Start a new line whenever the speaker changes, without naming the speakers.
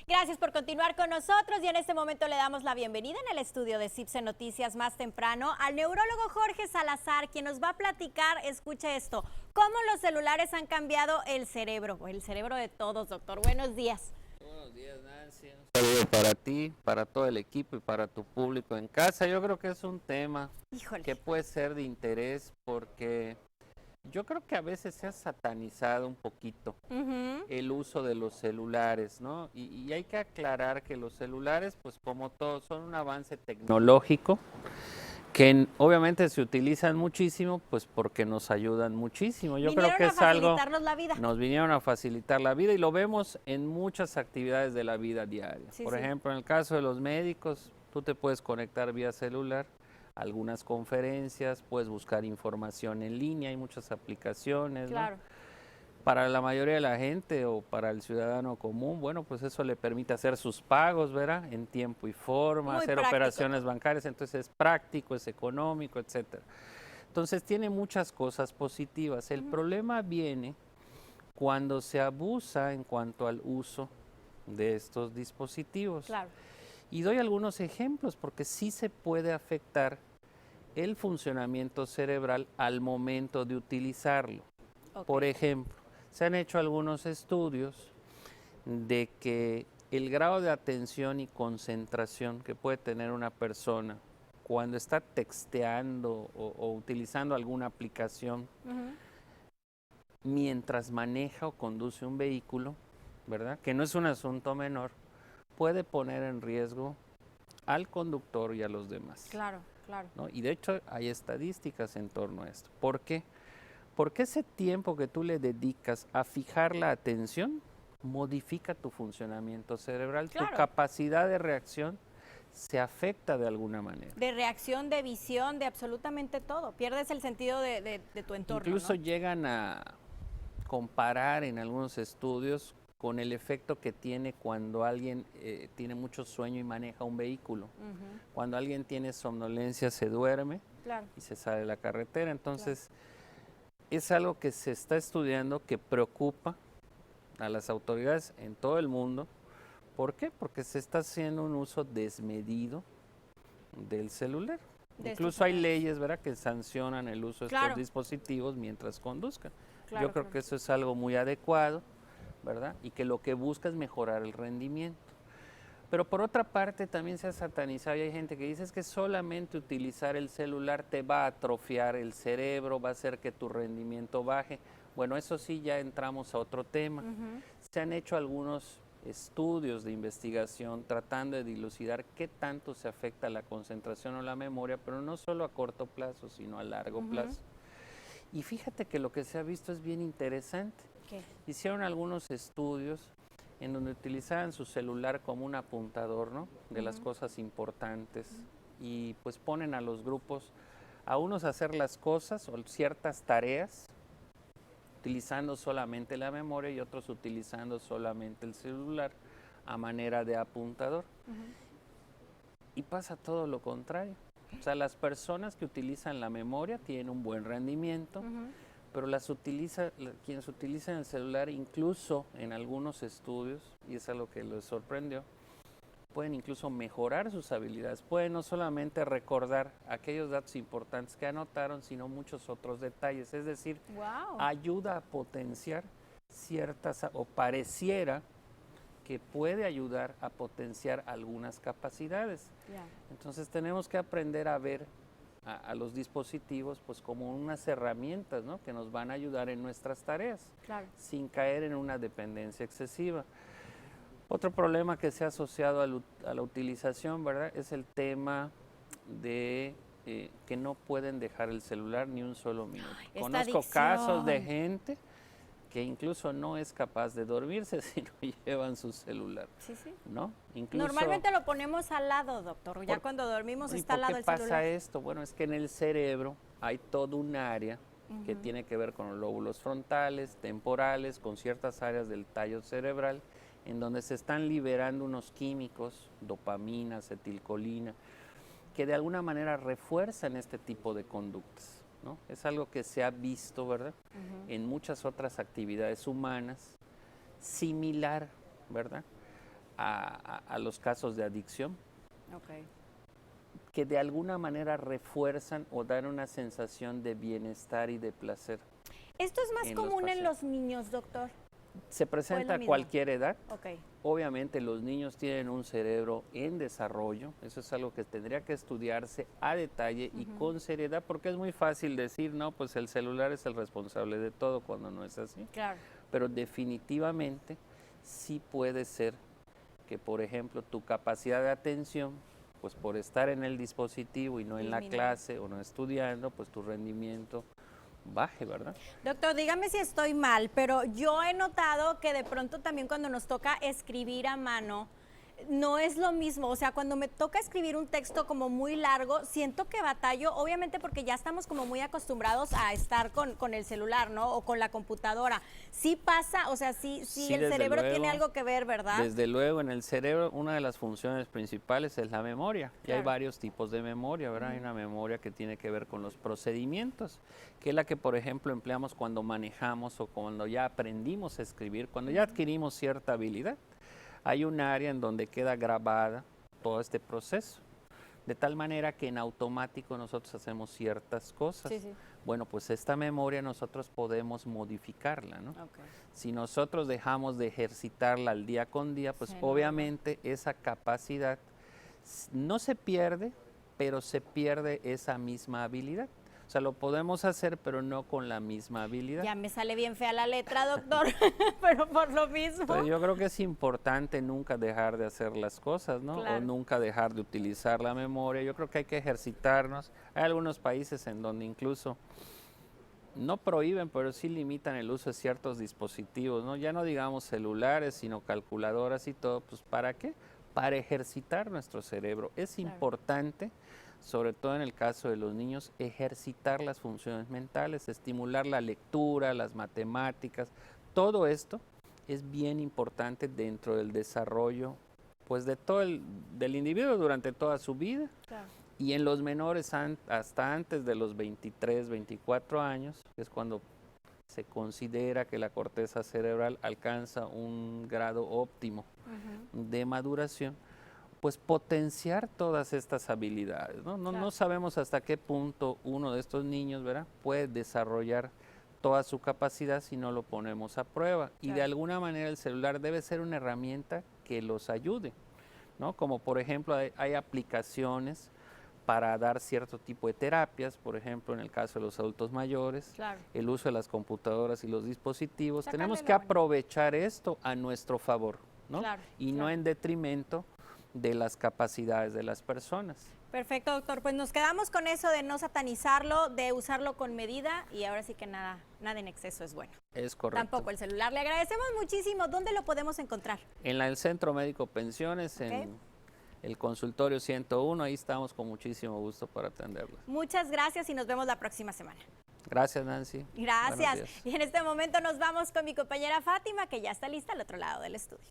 Gracias por continuar con nosotros y en este momento le damos la bienvenida en el estudio de CIPSE Noticias más temprano al neurólogo Jorge Salazar, quien nos va a platicar, escuche esto, cómo los celulares han cambiado el cerebro de todos, doctor. Buenos días.
Buenos días, Nancy. Un saludo para ti, para todo el equipo y para tu público en casa. Yo creo que es un tema que puede ser de interés porque yo creo que a veces se ha satanizado un poquito el uso de los celulares, ¿no? Y hay que aclarar que los celulares, pues como todos, son un avance tecnológico que obviamente se utilizan muchísimo, pues porque nos ayudan muchísimo. Yo creo que es algo, nos vinieron a facilitar la vida y lo vemos en muchas actividades de la vida diaria. Por ejemplo, en el caso de los médicos, tú te puedes conectar vía celular, algunas conferencias, puedes buscar información en línea, hay muchas aplicaciones, ¿no? Para la mayoría de la gente o para el ciudadano común, bueno, pues eso le permite hacer sus pagos, ¿verdad? En tiempo y forma, hacer operaciones bancarias, entonces es práctico, es económico, etcétera. Entonces tiene muchas cosas positivas. El problema viene cuando se abusa en cuanto al uso de estos dispositivos. Y doy algunos ejemplos porque sí se puede afectar el funcionamiento cerebral al momento de utilizarlo. Por ejemplo, se han hecho algunos estudios de que el grado de atención y concentración que puede tener una persona cuando está texteando o utilizando alguna aplicación mientras maneja o conduce un vehículo, ¿verdad? Que no es un asunto menor, puede poner en riesgo al conductor y a los demás. ¿No? Y de hecho hay estadísticas en torno a esto. ¿Por qué? Porque ese tiempo que tú le dedicas a fijar la atención modifica tu funcionamiento cerebral, tu capacidad de reacción se afecta de alguna manera.
De reacción, de visión, de absolutamente todo. Pierdes el sentido de tu entorno.
Incluso llegan a comparar en algunos estudios con el efecto que tiene cuando alguien tiene mucho sueño y maneja un vehículo. Cuando alguien tiene somnolencia se duerme y se sale de la carretera. Entonces, es algo que se está estudiando que preocupa a las autoridades en todo el mundo. ¿Por qué? Porque se está haciendo un uso desmedido del celular. Incluso hay leyes, ¿verdad?, que sancionan el uso de estos dispositivos mientras conduzcan. Yo creo que eso es algo muy adecuado, ¿verdad? Y que lo que busca es mejorar el rendimiento. Pero por otra parte también se ha satanizado y hay gente que dice es que solamente utilizar el celular te va a atrofiar el cerebro, va a hacer que tu rendimiento baje. Bueno, eso sí, ya entramos a otro tema. Se han hecho algunos estudios de investigación tratando de dilucidar qué tanto se afecta la concentración o la memoria, pero no solo a corto plazo, sino a largo plazo. Y fíjate que lo que se ha visto es bien interesante. Hicieron algunos estudios en donde utilizaban su celular como un apuntador, ¿no?, de las cosas importantes y pues ponen a los grupos, a unos a hacer las cosas o ciertas tareas utilizando solamente la memoria y otros utilizando solamente el celular a manera de apuntador. Y pasa todo lo contrario. O sea, las personas que utilizan la memoria tienen un buen rendimiento, pero quienes utilizan el celular, incluso en algunos estudios, y es algo que les sorprendió, pueden incluso mejorar sus habilidades. Pueden no solamente recordar aquellos datos importantes que anotaron, sino muchos otros detalles. Es decir, ayuda a potenciar o pareciera que puede ayudar a potenciar algunas capacidades. Entonces tenemos que aprender a ver a los dispositivos pues como unas herramientas, ¿no?, que nos van a ayudar en nuestras tareas, sin caer en una dependencia excesiva. Otro problema que se ha asociado a la utilización, ¿verdad?, es el tema de que no pueden dejar el celular ni un solo minuto. Conozco casos de gente que incluso no es capaz de dormirse si no llevan su celular, ¿no? Incluso,
normalmente lo ponemos al lado, doctor, ya cuando dormimos está al lado del celular.
¿Qué pasa esto? Bueno, es que en el cerebro hay todo un área que tiene que ver con los lóbulos frontales, temporales, con ciertas áreas del tallo cerebral, en donde se están liberando unos químicos, dopamina, acetilcolina, que de alguna manera refuerzan este tipo de conductas, ¿no? Es algo que se ha visto, ¿verdad?, en muchas otras actividades humanas, similar, ¿verdad?, a los casos de adicción,
Ok.
que de alguna manera refuerzan o dan una sensación de bienestar y de placer.
¿Esto es más
En los
común en
pacientes.
los niños, doctor?
Se presenta a
mismo?
cualquier edad.
Ok.
Obviamente los niños tienen un cerebro en desarrollo, eso es algo que tendría que estudiarse a detalle y con seriedad, porque es muy fácil decir, no, pues el celular es el responsable de todo, cuando no es así.
Claro.
Pero definitivamente sí puede ser que, por ejemplo, tu capacidad de atención, pues por estar en el dispositivo y no en la
Disminuye.
clase o no estudiando, pues tu rendimiento baje, ¿verdad?
Doctor, dígame si estoy mal, pero yo he notado que de pronto también cuando nos toca escribir a mano, no es lo mismo. O sea, cuando me toca escribir un texto como muy largo, siento que batallo, obviamente porque ya estamos como muy acostumbrados a estar con el celular, ¿no? O con la computadora. Sí pasa, o sea, sí
Sí,
el
desde
cerebro
luego.
tiene algo que ver, ¿verdad?
Desde luego, en el cerebro una de las funciones principales es la memoria. Y hay
Claro.
varios tipos de memoria, ¿verdad? Hay una memoria que tiene que ver con los procedimientos, que es la que, por ejemplo, empleamos cuando manejamos o cuando ya aprendimos a escribir, cuando ya adquirimos cierta habilidad. Hay un área en donde queda grabada todo este proceso, de tal manera que en automático nosotros hacemos ciertas cosas.
Sí, sí.
Bueno, pues esta memoria nosotros podemos modificarla, ¿no?
Ok.
Si nosotros dejamos de ejercitarla al día con día, pues
Se nubla.
obviamente esa capacidad no se pierde, pero se pierde esa misma habilidad. O sea, lo podemos hacer, pero no con la misma habilidad.
Ya me sale bien fea la letra, doctor, pero por lo mismo.
Pero yo creo que es importante nunca dejar de hacer las cosas, ¿no?
Claro.
O nunca dejar de utilizar la memoria. Yo creo que hay que ejercitarnos. Hay algunos países en donde incluso no prohíben, pero sí limitan el uso de ciertos dispositivos, ¿no? Ya no digamos celulares, sino calculadoras y todo. Pues ¿para qué? Para ejercitar nuestro cerebro. Es
Claro.
importante, sobre todo en el caso de los niños, ejercitar las funciones mentales, estimular la lectura, las matemáticas. Todo esto es bien importante dentro del desarrollo, pues de todo del individuo durante toda su vida.
Claro.
Y en los menores hasta antes de los 23, 24 años, que es cuando se considera que la corteza cerebral alcanza un grado óptimo de maduración, pues potenciar todas estas habilidades, ¿no? No,
Claro.
no sabemos hasta qué punto uno de estos niños, ¿verdad?, puede desarrollar toda su capacidad si no lo ponemos a prueba. Y de
Claro.
alguna manera el celular debe ser una herramienta que los ayude, ¿no? Como por ejemplo hay aplicaciones para dar cierto tipo de terapias, por ejemplo en el caso de los adultos mayores,
Claro.
el uso de las computadoras y los dispositivos.
Sacarle
Tenemos
lo
que
bueno.
aprovechar esto a nuestro favor, ¿no?
Claro,
Y no
claro.
en detrimento de las capacidades de las personas.
Perfecto, doctor. Pues nos quedamos con eso de no satanizarlo, de usarlo con medida y ahora sí que nada en exceso es bueno.
Es correcto.
Tampoco el celular. Le agradecemos muchísimo. ¿Dónde lo podemos encontrar?
En el Centro Médico Pensiones,
Ok.
en el consultorio 101, ahí estamos con muchísimo gusto para atenderlos.
Muchas gracias y nos vemos la próxima semana.
Gracias, Nancy. Buenos
Gracias.
días.
Y en este momento nos vamos con mi compañera Fátima, que ya está lista al otro lado del estudio.